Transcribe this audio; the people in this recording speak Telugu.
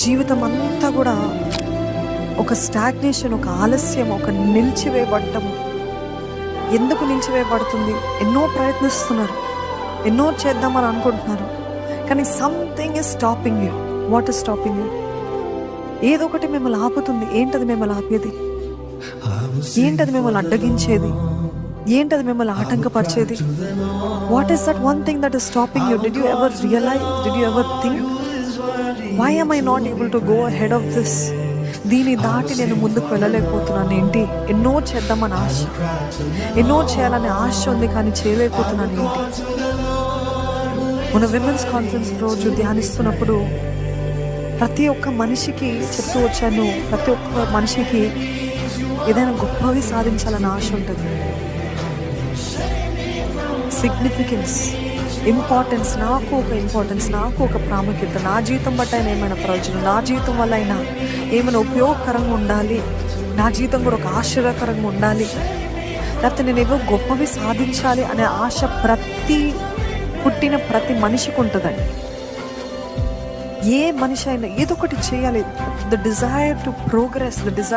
జీవితం అంతా కూడా ఒక స్టాగ్నేషన్, ఒక ఆలస్యం, ఒక నిలిచివేయబడటము. ఎందుకు నిలిచివేయబడుతుంది? ఎన్నో ప్రయత్నిస్తున్నారు, ఎన్నో చేద్దామని అనుకుంటున్నారు, కానీ something is stopping you. What is stopping you? ఏదో ఒకటి మిమ్మల్ని ఆపుతుంది. ఏంటది మిమ్మల్ని ఆపేది? ఏంటది మిమ్మల్ని అడ్డగించేది? ఏంటది మిమ్మల్ని ఆటంకపరిచేది? What is that one thing that is stopping you? Did you ever realise? Did you ever think, why am I not able to go ahead of this? దీన్ని దాటి నేను ముందుకు వెళ్ళలేకపోతున్నాను. ఏంటి? ఎన్నో చేద్దామని ఆశ, ఎన్నో చేయాలనే ఆశ ఉంది, కానీ చేయలేకపోతున్నాను. ఏంటి? మన విమెన్స్ కాన్ఫరెన్స్ రోజు ధ్యానిస్తున్నప్పుడు ప్రతి ఒక్క మనిషికి చెప్తూ వచ్చాను, ప్రతి ఒక్క మనిషికి ఏదైనా గొప్పవి సాధించాలని ఆశ ఉంటుంది. సిగ్నిఫికెన్స్, ఇంపార్టెన్స్, నాకు ఒక ఇంపార్టెన్స్, నాకు ఒక ప్రాముఖ్యత, నా జీవితం బట్టి అయినా ఏమైనా ప్రయోజనం, నా జీవితం వల్ల అయినా ఏమైనా ఉపయోగకరంగా ఉండాలి, నా జీవితం కూడా ఒక ఆశ్చర్యకరంగా ఉండాలి, లేకపోతే నేను ఏవో గొప్పవి సాధించాలి అనే ఆశ పుట్టిన ప్రతి మనిషికి ఉంటుందండి. ఏ మనిషి అయినా ఏదో ఒకటి చేయాలి. The desire to progress, the desire